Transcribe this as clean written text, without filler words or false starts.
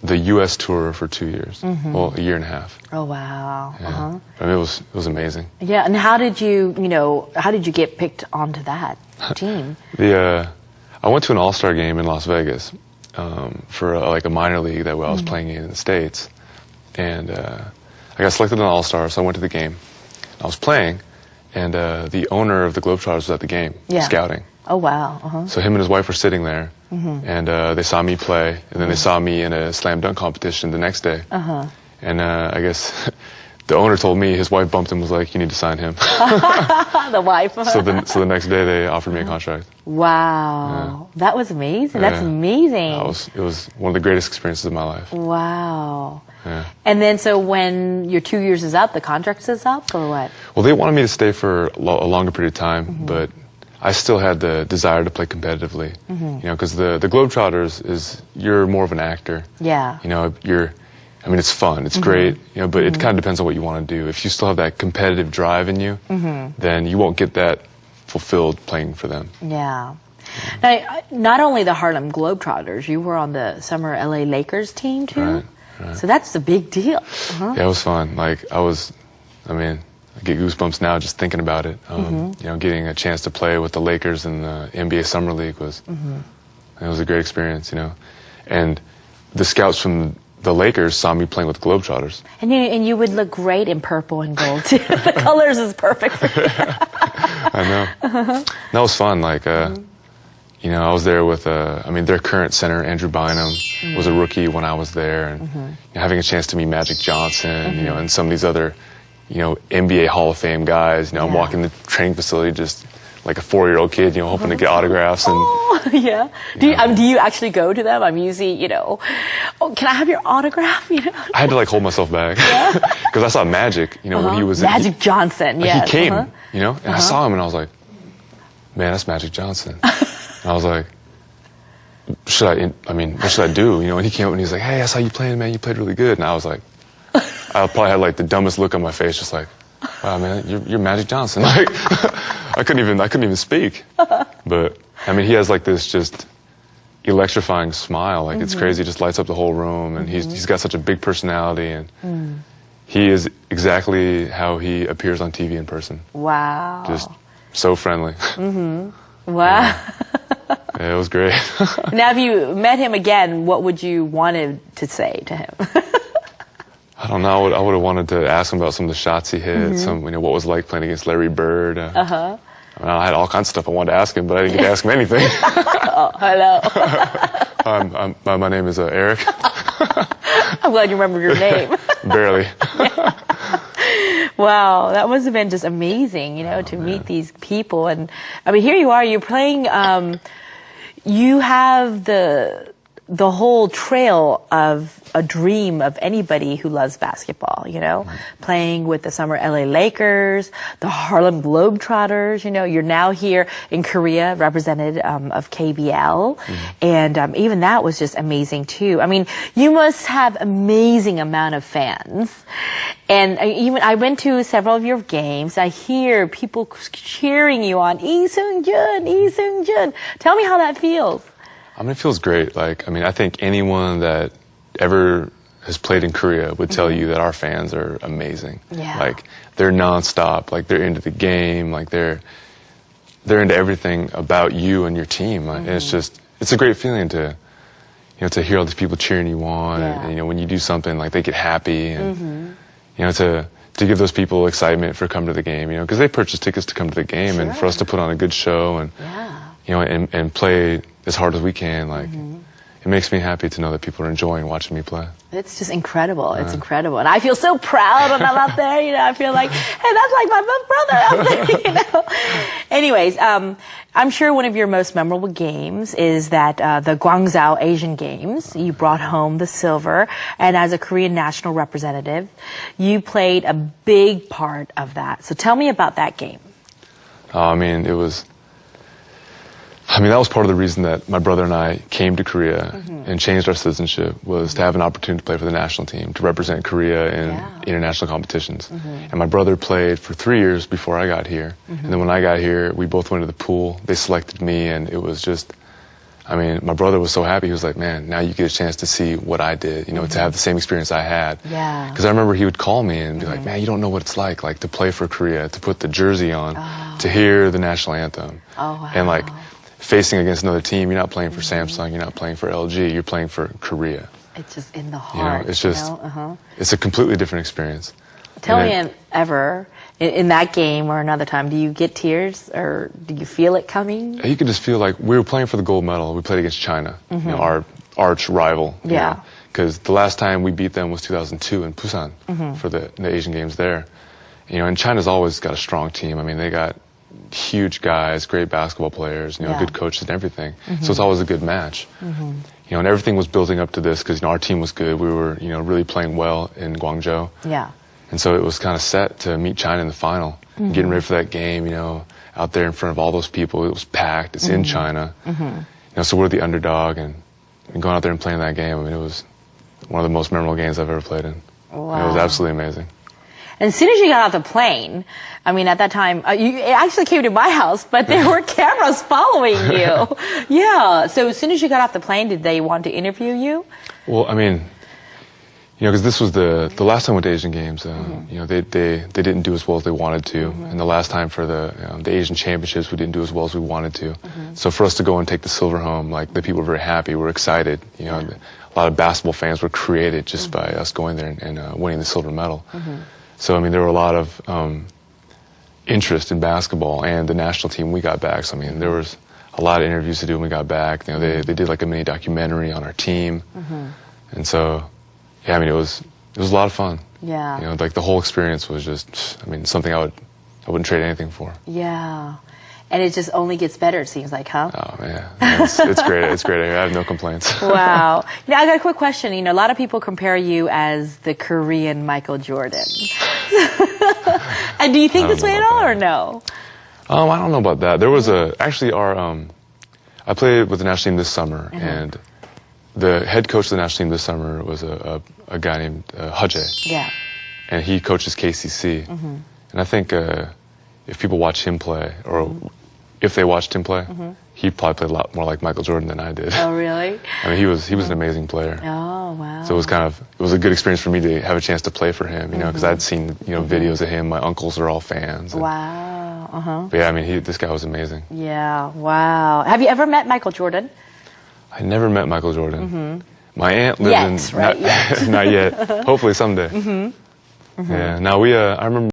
the U.S. tour for 2 years. Well, a year and a half. Oh, wow. Yeah. I mean, it was amazing. Yeah, and how did you get picked onto that team? I went to an all-star game in Las Vegas for a minor league that I was playing in the States. And I got selected on all-star, so I went to the game. I was playing, and the owner of the Globetrotters was at the game, scouting. Oh, wow. So him and his wife were sitting there, and they saw me play, and then they saw me in a slam dunk competition the next day. And I guess the owner told me his wife bumped him, was like, "You need to sign him." The wife. So the next day they offered me a contract. Wow, that was amazing. That's amazing. It was one of the greatest experiences of my life. Wow. Yeah. And then, so when your 2 years is up, the contract is up, or what? Well, they wanted me to stay for a longer period of time, but I still had the desire to play competitively. You know, because the Globetrotters you're more of an actor. Yeah. You know, it's fun, it's great, you know, but it kind of depends on what you want to do. If you still have that competitive drive in you, then you won't get that fulfilled playing for them. Yeah. Now, not only the Harlem Globetrotters, you were on the summer LA Lakers team too. Right. So that's a big deal. Yeah, it was fun. I get goosebumps now just thinking about it. You know, getting a chance to play with the Lakers in the NBA Summer League it was a great experience, you know. And the scouts from the Lakers saw me playing with the Globetrotters. And you would look great in purple and gold too. The colors is perfect for you. I know. That was fun. You know, I was there with their current center, Andrew Bynum, was a rookie when I was there, and you know, having a chance to meet Magic Johnson, you know, and some of these other, you know, NBA Hall of Fame guys. You know, I'm walking the training facility just like a 4-year-old kid, you know, hoping to get autographs. And yeah. Do you actually go to them? I'm usually, you know, can I have your autograph? You know, I had to hold myself back because I saw Magic, you know, when he was Magic Johnson. Yeah, he came, you know, and I saw him and I was like, man, that's Magic Johnson. And I was like, what should I do? You know, and he came up and he was like, hey, I saw you playing, man. You played really good. And I was like, I probably had the dumbest look on my face, just like, wow, man, you're Magic Johnson. I couldn't even speak. But I mean, he has this just electrifying smile. It's crazy. It just lights up the whole room. And he's got such a big personality, and he is exactly how he appears on TV in person. Wow. Just so friendly. Wow. Yeah, it was great. Now, if you met him again, what would you wanted to say to him? I don't know. I would have wanted to ask him about some of the shots he hit, what it was like playing against Larry Bird. I had all kinds of stuff I wanted to ask him, but I didn't get to ask him anything. Oh, hello. My name is Eric. I'm glad you remember your name. Barely. Wow, that must have been just amazing, to meet these people. And I mean, here you are, you're playing, you have the whole trail of a dream of anybody who loves basketball, playing with the summer LA Lakers, the Harlem Globetrotters, you're now here in Korea, representative of KBL. And even that was just amazing too. I meun, you must have amazing amount of fans. And I went to several of your games. I hear people cheering you on, Lee Seung-jun, Lee Seung-jun. Tell me how that feels. I mean, it feels great. I think anyone that ever has played in Korea would tell you that our fans are amazing. Yeah. They're nonstop. They're into the game. They're into everything about you and your team. And it's a great feeling to hear all these people cheering you on. Yeah. And when you do something, they get happy. And, to give those people excitement for coming to the game, because they purchase tickets to come to the game. Sure. And for us to put on a good show and, and play as hard as we can, it makes me happy to know that people are enjoying watching me play. It's just incredible. It's incredible. And I feel so proud when I'm out there, I feel like, hey, that's like my brother out there, Anyways, I'm sure one of your most memorable games is that the Gwangju Asian Games. You brought home the silver, and as a Korean national representative, you played a big part of that. So tell me about that game. That was part of the reason that my brother and I came to Korea and changed our citizenship, was to have an opportunity to play for the national team, to represent Korea in international competitions. And my brother played for 3 years before I got here. And then when I got here, we both went to the pool. They selected me, and it was just, I mean, my brother was so happy. He was like, man, now you get a chance to see what I did, you know, to have the same experience I had. Yeah. Because I remember he would call me and be like, man, you don't know what it's like to play for Korea, to put the jersey on, to hear the national anthem. Oh, wow. And like facing against another team, you're not playing for Samsung, you're not playing for LG, you're playing for Korea. It's just in the You know, heart. it's just, it's a completely different experience. Tell And me, then- ever in that game or another time, do you get tears or do you feel it coming? You could just feel like we were playing for the gold medal. We played against China, you know, our arch rival. Yeah. Because the last time we beat them was 2002 in Busan for the Asian Games there. You know, and China's always got a strong team. I mean, they got huge guys, great basketball players, you know, Yeah. good coaches and everything. So it's always a good match. You know, and everything was building up to this because, you know, our team was good. We were, you know, really playing well in Guangzhou. Yeah. And so it was kind of set to meet China in the final. Getting ready for that game, you know, out there in front of all those people. It was packed. It's in China. You know, so we're the underdog, and going out there and playing that game, I mean, it was one of the most memorable games I've ever played in. Wow. It was absolutely amazing. And as soon as you got off the plane, I mean, at that time, you actually came to my house, but there were cameras following you. Yeah. So as soon as you got off the plane, did they want to interview you? Well, I mean, you know, because this was the last time we went to Asian Games. You know, they didn't do as well as they wanted to, and the last time for the Asian Championships, we didn't do as well as we wanted to. So for us to go and take the silver home, like the people were very happy, we were excited. You know, a lot of basketball fans were created just by us going there and winning the silver medal. So I mean, there were a lot of interest in basketball and the national team when we got back. So I mean, there was a lot of interviews to do when we got back. You know, they did like a mini documentary on our team, and so. Yeah, I mean, it was a lot of fun. Yeah. You know, like the whole experience was just, I mean, something I wouldn't trade anything for. Yeah. And it just only gets better, it seems like, huh? Oh, man. Yeah, it's great. It's great. I have no complaints. Wow. Now, I got a quick question. You know, a lot of people compare you as the Korean Michael Jordan. And do you think this way at all or no? I don't know about that. There was actually I played with the national team this summer, and the head coach of the national team this summer was a guy named Hudjae. Yeah. And he coaches KCC. And I think if people watch him play, or if they watched him play, he probably played a lot more like Michael Jordan than I did. Oh, really? I mean, he was an amazing player. Oh, wow. So it was a good experience for me to have a chance to play for him, you know, because I'd seen, you know, videos of him. My uncles are all fans. And, Wow. But yeah, I mean, this guy was amazing. Yeah, wow. Have you ever met Michael Jordan? I never met Michael Jordan. My aunt lived Yet, in... right? Yet. Not yet. Hopefully someday. Yeah. Now I remember